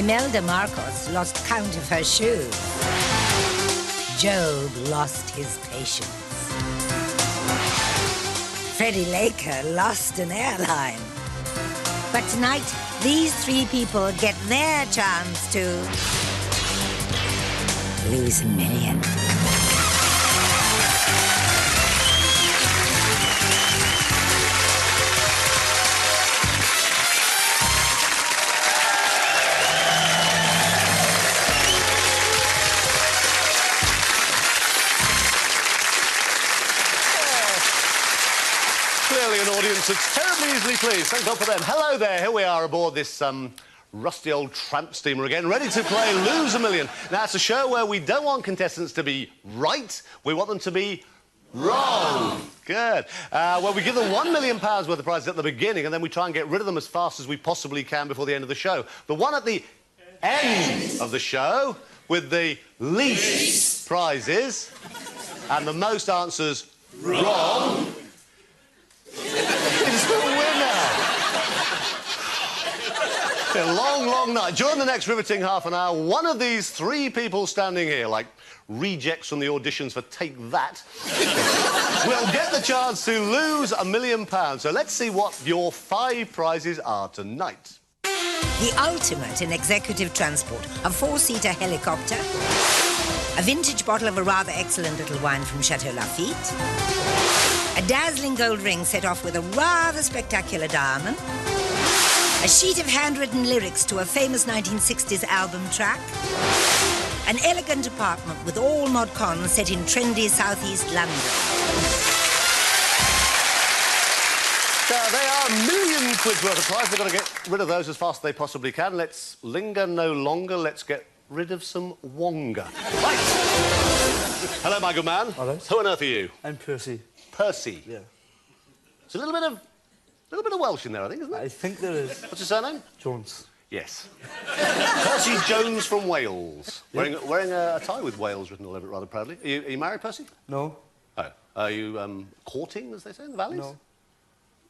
Imelda Marcos lost count of her shoes. Job lost his patience. Freddie Laker lost an airline. But tonight, these three people get their chance to lose $1 million. Clearly an audience that's terribly easily pleased. Thank God for them. Hello there. Here we are aboard this rusty old tramp steamer again, ready to play Lose $1 Million. Now, it's a show where we don't want contestants to be right. We want them to be wrong. Good. Well, we give them £1 million worth of prizes at the beginning, and then we try and get rid of them as fast as we possibly can before the end of the show. The one at the end of the show with the least prizes and the most answers wrong is the winner. A long, long night. During the next riveting half an hour, one of these three people standing here, like rejects from the auditions for Take That, will get the chance to lose £1 million. So let's see what your 5 prizes are tonight. The ultimate in executive transport, a 4-seater helicopter, a vintage bottle of a rather excellent little wine from Chateau Lafite, a dazzling gold ring set off with a rather spectacular diamond, a sheet of handwritten lyrics to a famous 1960s album track, an elegant apartment with all mod cons set in trendy southeast London. They are £1 million worth of prize. They've got to get rid of those as fast as they possibly can. Let's linger no longer. Let's get rid of some Wonga. Right. Hello, my good man. Hello. Who on earth are you? I'm Percy. Percy. Yeah. It's a little bit of Welsh in there, I think, isn't it? I think there is. What's your surname? Jones. Yes. Percy Jones from Wales. Yeah. Wearing a tie with Wales written all over it rather proudly. Are you married, Percy? No. Oh. Are you courting, as they say, in the valleys? No.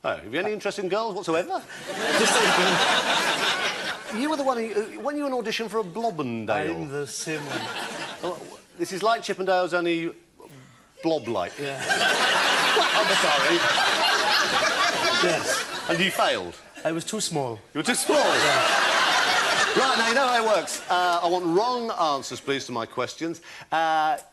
Oh. Have you any interest in girls whatsoever? Just You were the one who... When you an audition for a Blobbendale? I'm the same one. Oh, this is like Chippendales, only blob-like. Yeah. I'm sorry. Yes. And you failed? I was too small. You were too small? Yeah. Right, now, you know how it works. I want wrong answers, please, to my questions.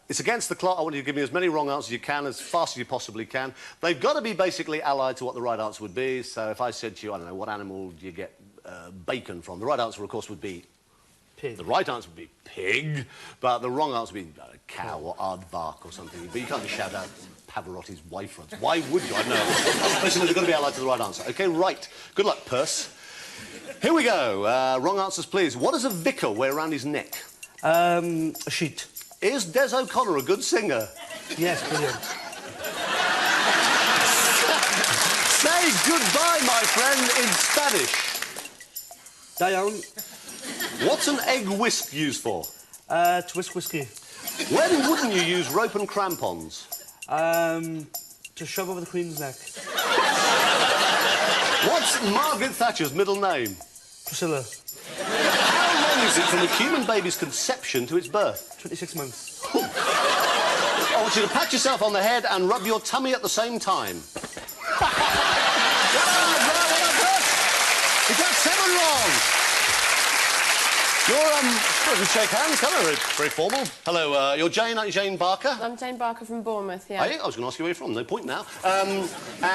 It's against the clock. I want you to give me as many wrong answers as you can, as fast as you possibly can. They've got to be basically allied to what the right answer would be. So if I said to you, I don't know, what animal do you get bacon from? The right answer, of course, would be... Pig. The right answer would be pig, but the wrong answer would be cow or aardvark or something. But you can't just shout out Pavarotti's wife runs. Why would you? I don't know. Listen, they've got to be allied to the right answer. OK, right. Good luck, Perce. Here we go. Wrong answers, please. What does a vicar wear around his neck? A sheet. Is Des O'Connor a good singer? Yes, brilliant. Say goodbye, my friend, in Spanish. Down. What's an egg whisk used for? To whisk whiskey. When wouldn't you use rope and crampons? To shove over the Queen's neck. What's Margaret Thatcher's middle name? Priscilla. How long is it from a human baby's conception to its birth? 26 months. I want you to pat yourself on the head and rub your tummy at the same time. You got 7 wrong. You're, shake hands, hello, very formal. Hello, you're Jane, aren't you, Jane Barker? I'm Jane Barker from Bournemouth, yeah. Are you? I was going to ask you where you're from, no point now. And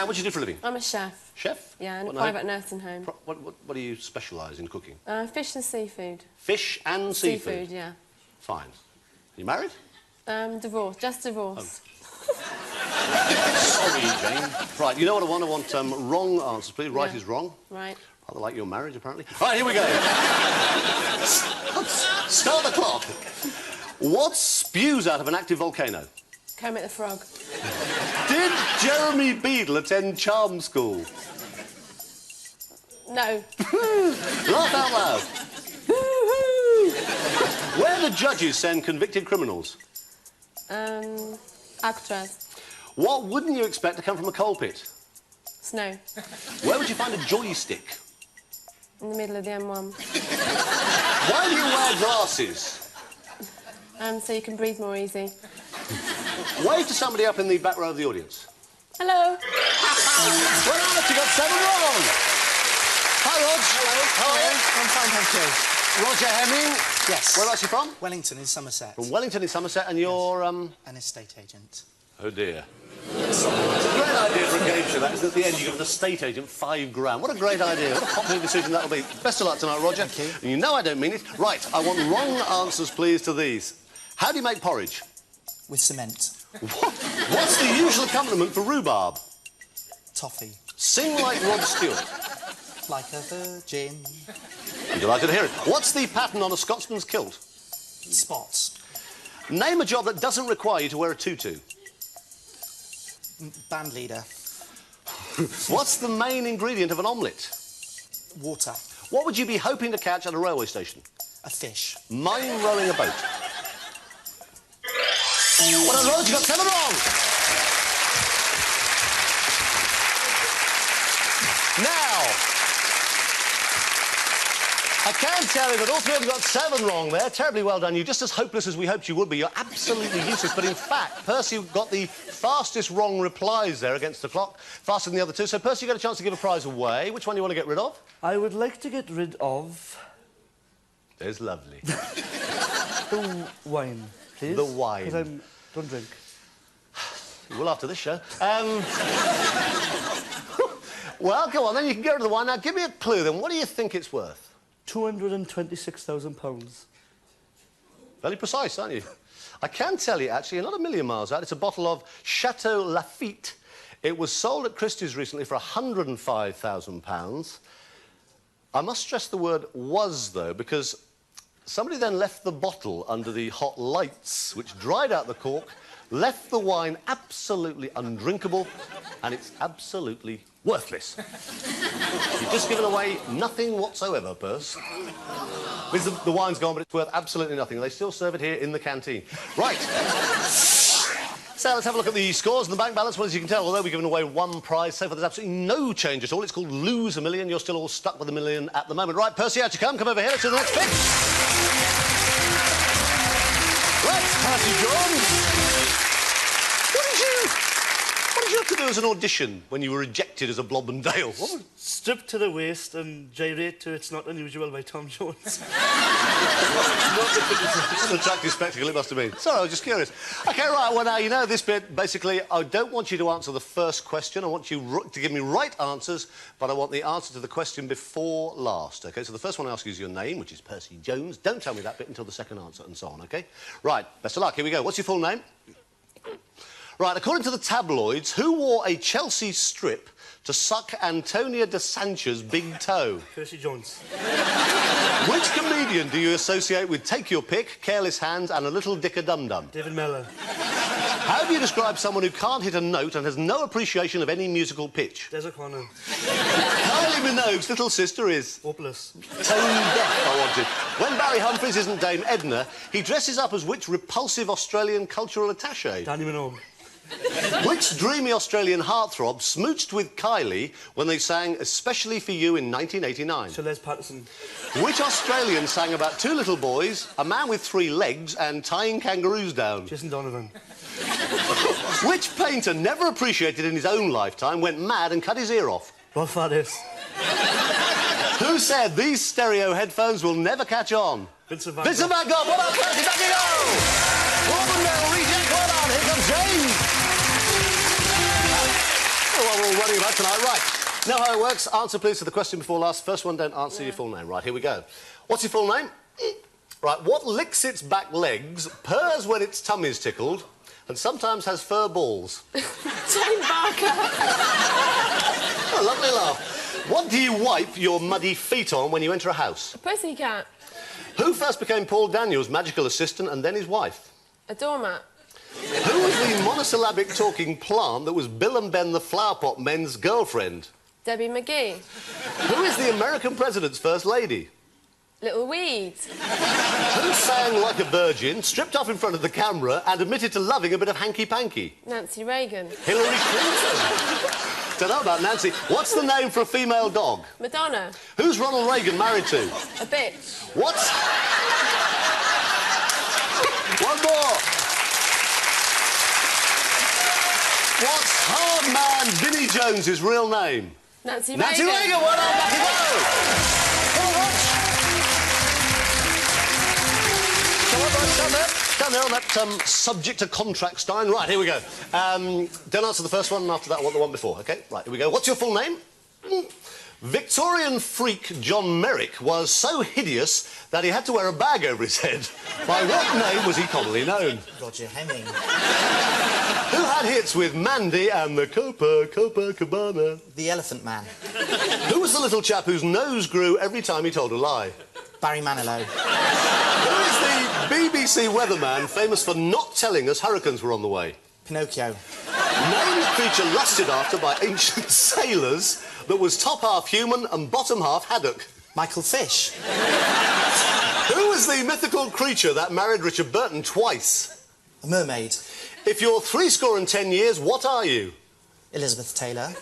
what do you do for a living? I'm a chef. Chef? Yeah, in a What private nursing home. What do you specialise in cooking? Fish and seafood. Fish and seafood? Seafood, yeah. Fine. Are you married? Divorced, just divorced. Sorry, Jane. Right, you know what I want? I want wrong answers, please. Right Yeah. is wrong. Right. Rather like your marriage, apparently. Right, here we go. Start the clock. What spews out of an active volcano? Kermit the Frog. Did Jeremy Beadle attend charm school? No. Laugh out loud. Where do judges send convicted criminals? Alcatraz. What wouldn't you expect to come from a coal pit? Snow. Where would you find a joystick? In the middle of the M1. Why do you wear glasses? So you can breathe more easy. Wave to somebody up in the back row of the audience. Hello. Well, Alex, you got 7 wrong. Hi, Rog. Hello. How are you? I'm fine, thank you. Roger Hemming. Yes. Where are you from? Wellington in Somerset. From Wellington in Somerset, and you're, An estate agent. Oh, dear. It's a great idea for a game show, that, is at the end you give an estate agent £5 grand. What a great idea. What a popular decision that'll be. Best of luck tonight, Roger. Thank you. And you know I don't mean it. Right, I want wrong answers, please, to these. How do you make porridge? With cement. What? What's the usual accompaniment for rhubarb? Toffee. Sing like Rod Stewart. Like a virgin. I'm delighted to hear it. What's the pattern on a Scotsman's kilt? Spots. Name a job that doesn't require you to wear a tutu. Band leader. What's the main ingredient of an omelette? Water. What would you be hoping to catch at a railway station? A fish. Mine rowing a boat. Well done, Rog, you got 7 wrong. Now, I can tell you that all three of you got 7 wrong there. Terribly well done. You're just as hopeless as we hoped you would be. You're absolutely useless. But in fact, Percy got the fastest wrong replies there against the clock, faster than the other two. So, Percy, you got a chance to give a prize away. Which one do you want to get rid of? I would like to get rid of There's lovely. the wine, please. The wine. Because I don't drink. Well, after this show. Well, go on, then you can get rid of the wine. Now, give me a clue, then. What do you think it's worth? £226,000. Fairly precise, aren't you? I can tell you, actually, you're not a million miles out. It's a bottle of Chateau Lafite. It was sold at Christie's recently for £105,000. I must stress the word was, though, because somebody then left the bottle under the hot lights, which dried out the cork, left the wine absolutely undrinkable, and it's absolutely worthless. You've just given away nothing whatsoever, Perce. Because the wine's gone, but it's worth absolutely nothing. They still serve it here in the canteen. Right. So let's have a look at the scores and the bank balance. Well, as you can tell, although we've given away 1 prize so far, there's absolutely no change at all. It's called Lose a Million. You're still all stuck with $1 million at the moment. Right, Percy, out you come. Come over here. Let's do the next bit. Right, Percy Jones. What did you have to do as an audition when you were rejected as a Blob and Dale? What? Stripped to the waist and gyrate to It's Not Unusual by Tom Jones. It's an attractive spectacle, it must have been. Sorry, I was just curious. OK, right, well, now, you know this bit. Basically, I don't want you to answer the first question. I want you to give me right answers, but I want the answer to the question before last, OK? So the first one I ask you is your name, which is Percy Jones. Don't tell me that bit until the second answer, and so on, OK? Right, best of luck. Here we go. What's your full name? Right, according to the tabloids, who wore a Chelsea strip to suck Antonia de Sancha's big toe? Percy Jones. Which comedian do you associate with Take Your Pick, Careless Hands and A Little Dick a Dum Dum? David Mellor. How do you describe someone who can't hit a note and has no appreciation of any musical pitch? Des O'Connor. Kylie Minogue's little sister is... Hopeless. Tone deaf, I wanted. When Barry Humphries isn't Dame Edna, he dresses up as which repulsive Australian cultural attaché? Danny Minogue. Which dreamy Australian heartthrob smooched with Kylie when they sang Especially for You in 1989? Sir Les Patterson. Which Australian sang about 2 little boys, a man with 3 legs and tying kangaroos down? Jason Donovan. Which painter, never appreciated in his own lifetime, went mad and cut his ear off? Rolf Faris. Who said these stereo headphones will never catch on? Vincent van Gogh. Vincent van Gogh. What up, Percy? Back you go! Auburndale reject. Well done. Here comes James. Oh, well, we're all running about tonight. Right. Know how it works? Answer, please, to the question before last. First one, don't answer your full name. Right, here we go. What's your full name? Right, what licks its back legs, purrs when its tummy's tickled, and sometimes has fur balls? Jane Barker. Oh, lovely laugh. What do you wipe your muddy feet on when you enter a house? A pussycat. Who first became Paul Daniels' magical assistant and then his wife? A doormat. Who was the monosyllabic talking plant that was Bill and Ben the Flower Pot Men's girlfriend? Debbie McGee. Who is the American president's first lady? Little Weed. Who sang like a virgin, stripped off in front of the camera and admitted to loving a bit of hanky-panky? Nancy Reagan. Hillary Clinton. Don't know about Nancy. What's the name for a female dog? Madonna. Who's Ronald Reagan married to? A bitch. What? One more. What's hard man Vinnie Jones's real name? Nancy Nancy Reagan. Reagan, well done, back you go. Come on, Rog. Come on, Rog, down there on that subject to contract Stein. Right, here we go. Don't answer the first one, and after that, I want the one before, OK? Right, here we go. What's your full name? Victorian freak John Merrick was so hideous that he had to wear a bag over his head. By what name was he commonly known? Roger Hemming. Who had hits with Mandy and the Copacabana? The Elephant Man. Who was the little chap whose nose grew every time he told a lie? Barry Manilow. Who is the BBC weatherman famous for not telling us hurricanes were on the way? Pinocchio. Name the creature lusted after by ancient sailors that was top half human and bottom half haddock. Michael Fish. Who was the mythical creature that married Richard Burton twice? A mermaid. If you're 10 years, what are you? Elizabeth Taylor.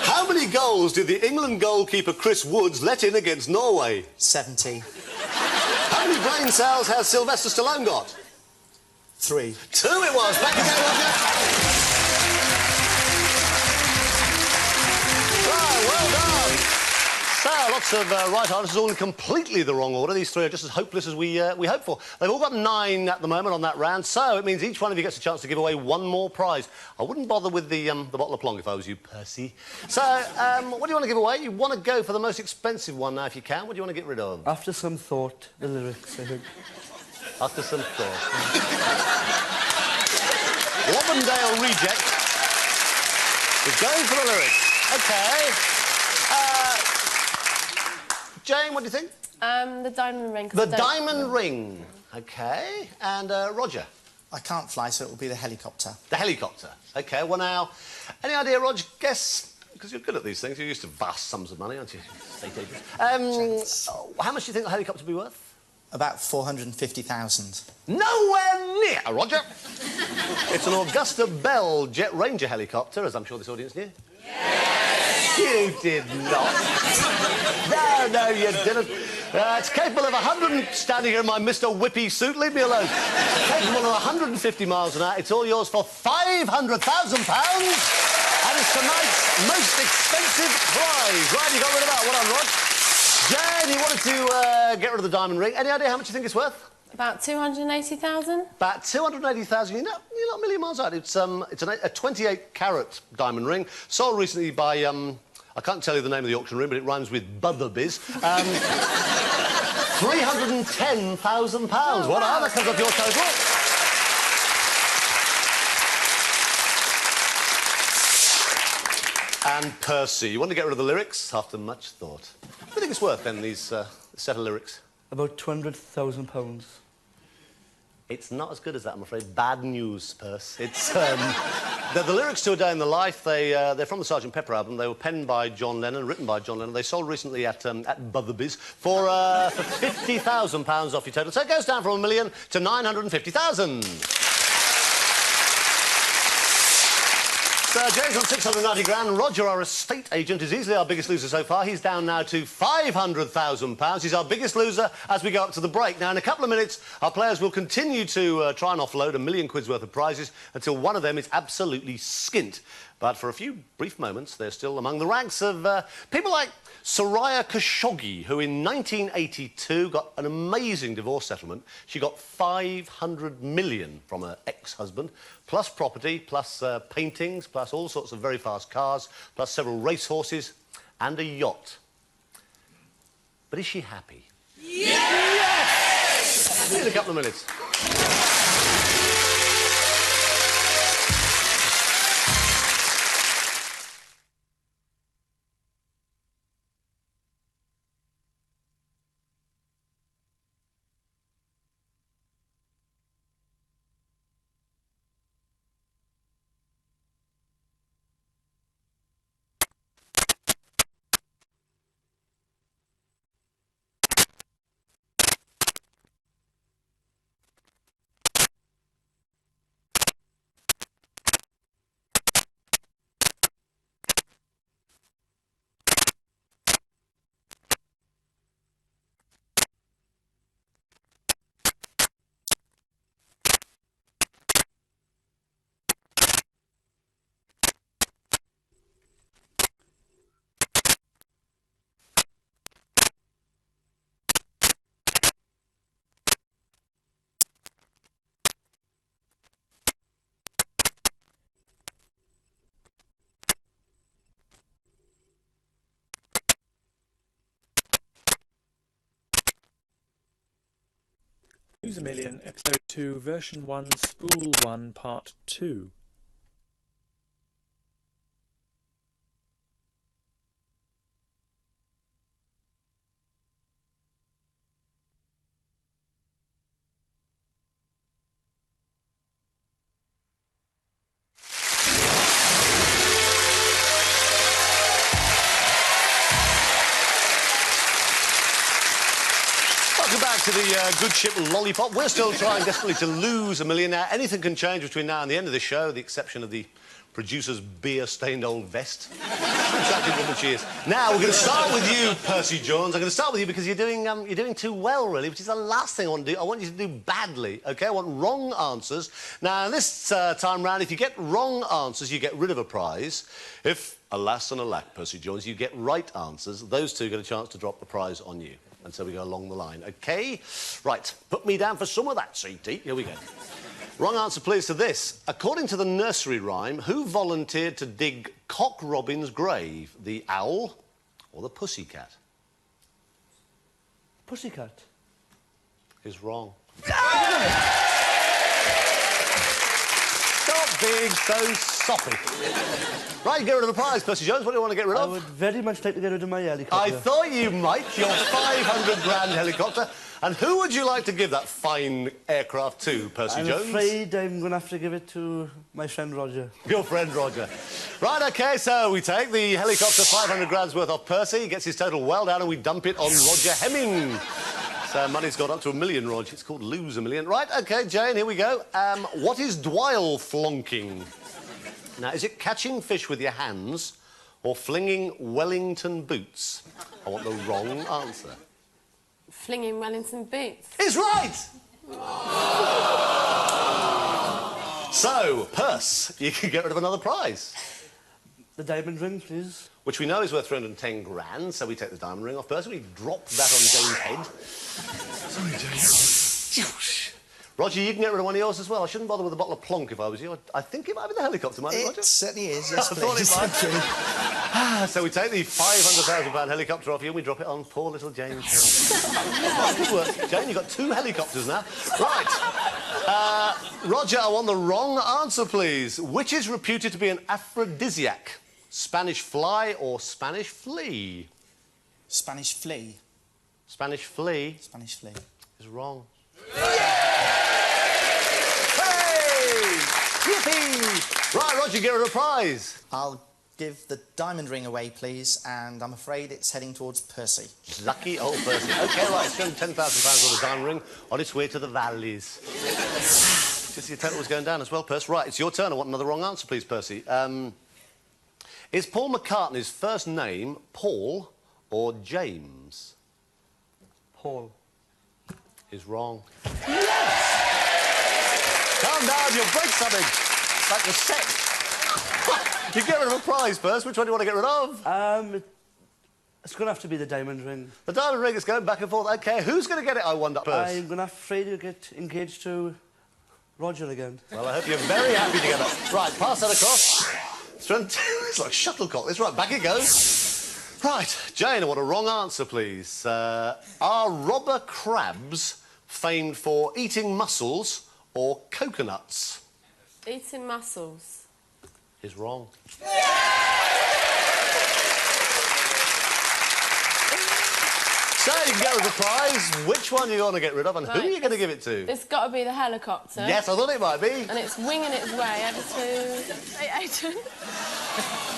How many goals did the England goalkeeper Chris Woods let in against Norway? 70. How many brain cells has Sylvester Stallone got? 3. 2 it was. Back again, Roger. Right, well done. So, lots of right answers, all in completely the wrong order. These 3 are just as hopeless as we hope for. They've all got 9 at the moment on that round, so it means each one of you gets a chance to give away one more prize. I wouldn't bother with the bottle of plonk if I was you, Percy. So, what do you want to give away? You want to go for the most expensive one now, if you can. What do you want to get rid of? After some thought, the lyrics, I think. After some thought. Wobbendale Reject is going for the lyrics. OK. Jane, what do you think? The diamond ring. The diamond ring. OK. And Roger? I can't fly, so it will be the helicopter. The helicopter. OK, well now, any idea, Roger? Guess, because you're good at these things, you're used to vast sums of money, aren't you? Estate agent. How much do you think the helicopter will be worth? About 450,000. Nowhere near, Roger. It's an Augusta Bell Jet Ranger helicopter, as I'm sure this audience knew. Yes! You did not. No, you didn't. It's capable of 100... Standing here in my Mr. Whippy suit, leave me alone. Capable of 150 miles an hour. It's all yours for £500,000. And it's tonight's most expensive prize. Right, you got rid of that. Well done, Rog. Jane, you wanted to get rid of the diamond ring. Any idea how much you think it's worth? About 280,000. About 280,000. You're not a million miles out. It's a 28-carat diamond ring, sold recently by I can't tell you the name of the auction room, but it rhymes with Butherbies. £310,000. Oh, What are that comes off your total? And Percy, you want to get rid of the lyrics after much thought. What do you think it's worth, then, these set of lyrics? About £200,000. It's not as good as that, I'm afraid. Bad news, Percy. It's the lyrics to A Day in the Life. They're from the Sgt. Pepper album. They were penned by John Lennon, written by John Lennon. They sold recently at Butherbies for £50,000 off your total. So it goes down from £1 million to £950,000. So James on 690 grand. Roger, our estate agent, is easily our biggest loser so far. He's down now to £500,000. He's our biggest loser as we go up to the break. Now, in a couple of minutes, our players will continue to try and offload £1 million worth of prizes until one of them is absolutely skint. But for a few brief moments, they're still among the ranks of people like Soraya Khashoggi, who in 1982 got an amazing divorce settlement. She got $500 million from her ex-husband, plus property, plus paintings, plus all sorts of very fast cars, plus several racehorses and a yacht. But is she happy? Yes! See you in a couple of minutes. Lose a Million, Episode 2, Version 1, Spool 1, Part 2. Welcome back to the good ship Lollipop. We're still trying desperately to lose a million. Now, anything can change between now and the end of the show, the exception of the producer's beer-stained old vest. Exactly what she is. Now, we're going to start with you, Percy Jones. I'm going to start with you because you're doing too well, really, which is the last thing I want to do. I want you to do badly, OK? I want wrong answers. Now, this time round, if you get wrong answers, you get rid of a prize. If, alas and alack, Percy Jones, you get right answers, those two get a chance to drop the prize on you. And so we go along the line, OK? Right, put me down for some of that, CT. Here we go. Wrong answer, please, to this. According to the nursery rhyme, who volunteered to dig Cock Robin's grave? The owl or the pussycat? Pussycat. Is wrong. Stop being so soppy. Right, get rid of the prize, Percy Jones. What do you want to get rid of? I would very much like to get rid of my helicopter. I thought you might. Your 500 grand helicopter. And who would you like to give that fine aircraft to, Percy Jones? I'm afraid I'm going to have to give it to my friend Roger. Your friend Roger. Right, OK, so we take the helicopter 500 grand's worth off Percy, he gets his total well down, and we dump it on Roger Hemming. So money's got up to $1 million, Roger. It's called Lose a Million. Right, OK, Jane, here we go. What is Dwyle flonking? Now, is it catching fish with your hands or flinging Wellington boots? I want the wrong answer. Flinging Wellington boots. Is right! So, Perce, you can get rid of another prize. The diamond ring, please. Which we know is worth 310 grand, so we take the diamond ring off Perce, we drop that on Jane's head. Sorry, Jane. Roger, you can get rid of one of yours as well. I shouldn't bother with a bottle of plonk if I was you. I think it might be the helicopter, might it, Roger? It certainly is, yes, I thought please. it might. Thank you. So we take the £500,000 helicopter off you and we drop it on poor little Jane's head. Good work, Jane. You've got 2 helicopters now. Right. Roger, I want the wrong answer, please. Which is reputed to be an aphrodisiac? Spanish fly or Spanish flea? Spanish flea. Spanish flea Spanish flea. is wrong. Yippee! Right, Roger, get rid of a prize. I'll give the diamond ring away, please, and I'm afraid it's heading towards Percy. Lucky old Percy. OK, right, it's £10,000 worth of diamond ring on its way to the valleys. Just your total was going down as well, Percy. Right, it's your turn. I want another wrong answer, please, Percy. Is Paul McCartney's first name Paul or James? Paul. Is wrong. Yes! Calm down, you'll break something. Like the set. You get rid of a prize, Percy. Which one do you want to get rid of? It's going to have to be the diamond ring. The diamond ring is going back and forth. OK, who's going to get it, I wonder, Percy? I'm going to afraid to get engaged to Roger again. Well, I hope you're very happy together. Right, pass that across. It's like shuttlecock. It's right, back it goes. Right, Jane, I want a wrong answer, please. Are robber crabs famed for eating mussels or coconuts? Eating mussels. Is wrong. So, you can get rid of the prize. Which one are you going to get rid of and who are you going to give it to? It's got to be the helicopter. Yes, I thought it might be. And it's winging its way over to St.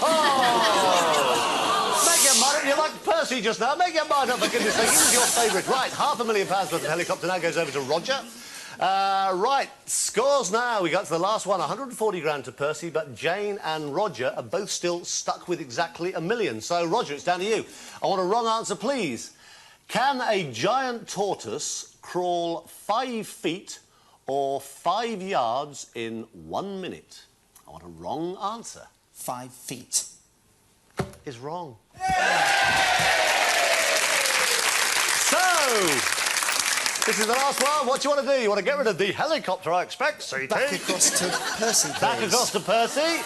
Oh! Make your mind up. You're like Percy just now. Make your mind up, for goodness sake. He was your favourite. Right, £500,000 worth of helicopter now goes over to Roger. Right, scores now. We got to the last one, 140 grand to Percy, but Jane and Roger are both still stuck with exactly $1 million. So, Roger, it's down to you. I want a wrong answer, please. Can a giant tortoise crawl 5 feet or 5 yards in 1 minute? I want a wrong answer. 5 feet. Is wrong. So, this is the last one. What do you want to do? You want to get rid of the helicopter, I expect, CT? Back across to Percy, please. Back across to Percy.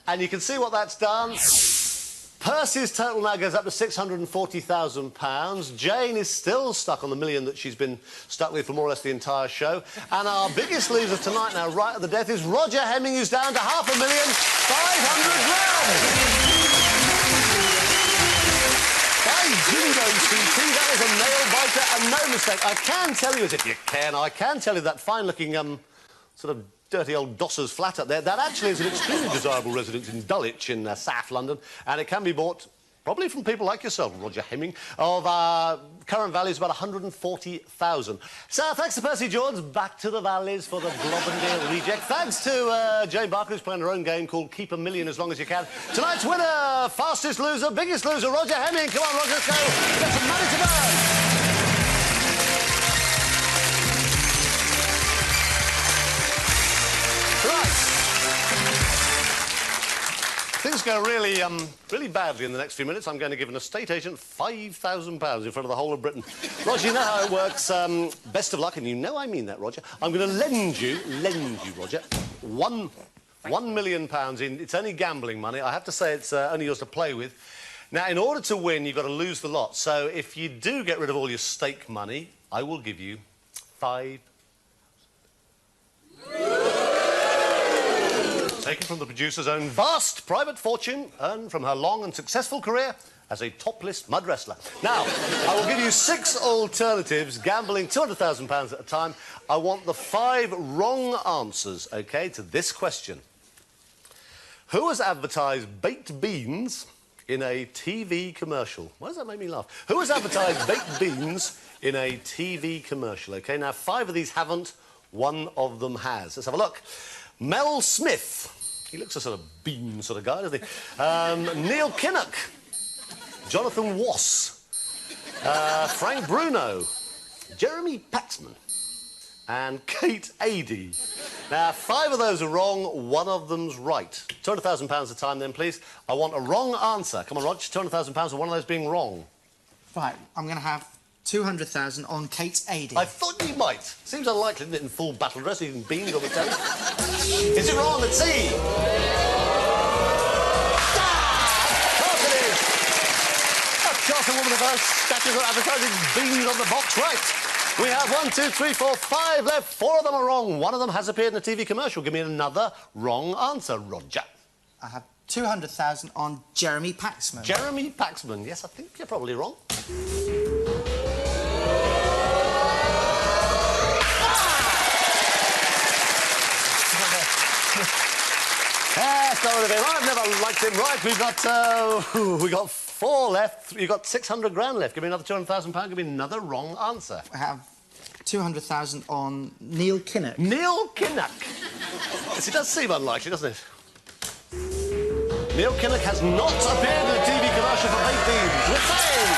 And you can see what that's done. Percy's total now goes up to £640,000. Jane is still stuck on the million that she's been stuck with for more or less the entire show. And our biggest loser tonight now, right at the death, is Roger Hemming, who's down to £500,000. By jingo, CT, that was a nail-biter and no mistake. I can tell you, as if you can, I can tell you that fine-looking, sort of dirty old Dossers flat up there, that actually is an extremely desirable residence in Dulwich in South London, and it can be bought probably from people like yourself, Roger Hemming, of current value is about £140,000. So thanks to Percy George, back to the valleys for the Globendale reject. Thanks to Jane Barker, who's playing her own game called Keep a Million as Long as You Can. Tonight's winner, fastest loser, biggest loser, Roger Hemming. Come on, Roger, let's go. Get some money to burn. Things go really, really badly in the next few minutes. I'm going to give an estate agent £5,000 in front of the whole of Britain. Roger, you know how it works. Best of luck, and you know I mean that, Roger. I'm going to lend you, Roger, £1 million in... It's only gambling money. I have to say it's only yours to play with. Now, in order to win, you've got to lose the lot. So if you do get rid of all your stake money, I will give you £5,000. Taken from the producer's own vast private fortune, earned from her long and successful career as a topless mud wrestler. Now, I will give you 6 alternatives, gambling £200,000 at a time. I want the 5 wrong answers, OK, to this question. Who has advertised baked beans in a TV commercial? Why does that make me laugh? Who has advertised baked beans in a TV commercial? OK, now 5 of these haven't, 1 of them has. Let's have a look. Mel Smith. He looks a sort of bean sort of guy, doesn't he? Neil Kinnock. Jonathan Ross. Frank Bruno. Jeremy Paxman. And Kate Adie. Now, 5 of those are wrong, 1 of them's right. £200,000 a time, then, please. I want a wrong answer. Come on, Roger, £200,000 for one of those being wrong. Right, I'm going to have 200,000 on Kate Adie. I thought you might. Seems unlikely, isn't it, in full battle dress, even beans on the telly? Is it wrong? Let's see. Of course it is. Of course, a woman of her stature got advertising beans on the box. Right. We have 1, 2, 3, 4, 5 left. 4 of them are wrong. 1 of them has appeared in a TV commercial. Give me another wrong answer, Roger. I have 200,000 on Jeremy Paxman. Jeremy Paxman. Yes, I think you're probably wrong. That's not really him. I've never liked him. Right, we got 4 left. You've got 600 grand left. Give me another £200,000. Give me another wrong answer. I have 200,000 on Neil Kinnock. Neil Kinnock. Yes, it does seem unlikely, doesn't it? Neil Kinnock has not appeared in a TV commercial for baked beans. We're saying.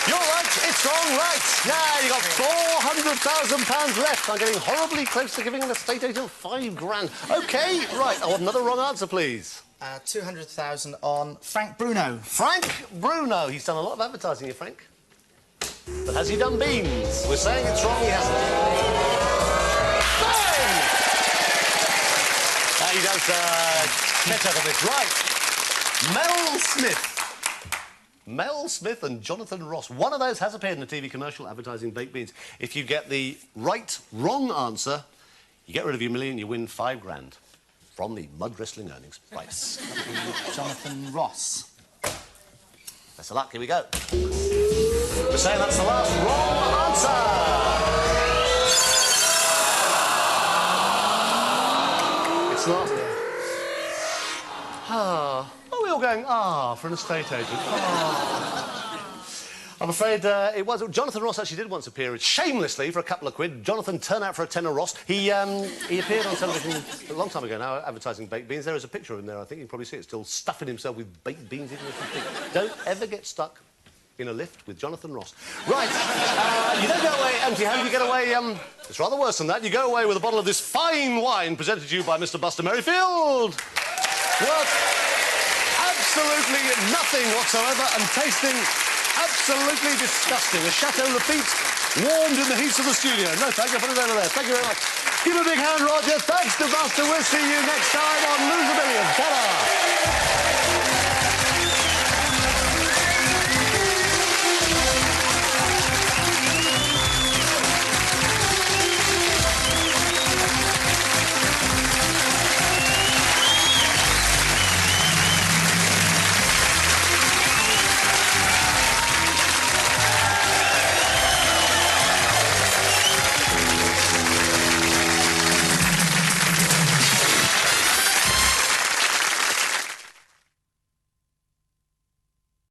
You're right. It's wrong, right. Now, you've got £400,000 left. I'm getting horribly close to giving an estate agent £5 grand. OK, right. I want another wrong answer, please. 200,000 on Frank Bruno. Frank Bruno. He's done a lot of advertising here, Frank. But has he done beans? We're saying it's wrong, he hasn't. Bang! He does get out of this. Right. Mel Smith. Mel Smith and Jonathan Ross. One of those has appeared in a TV commercial advertising baked beans. If you get the wrong answer, you get rid of your million, you win £5 grand from the mud wrestling earnings. Right. Jonathan Ross. Best of luck, here we go. We're saying that's the last wrong answer. It's not. Ah. Are we all going, for an estate agent? I'm afraid it was. Jonathan Ross actually did once appear shamelessly for a couple of quid. Jonathan turned out for a tenner Ross. He appeared on television a long time ago now, advertising baked beans. There is a picture of him there, I think. You can probably see it, still stuffing himself with baked beans. Even if you think. Don't ever get stuck in a lift with Jonathan Ross. Right, you don't go away empty-handed, you get away, it's rather worse than that. You go away with a bottle of this fine wine presented to you by Mr. Buster Merryfield. Worth absolutely nothing whatsoever and tasting absolutely disgusting. A Chateau Lafite warmed in the heat of the studio. No, thank you. Put it over there. Thank you very much. Give a big hand, Roger. Thanks to Buster. We'll see you next time on Lose a Million. Ta-da!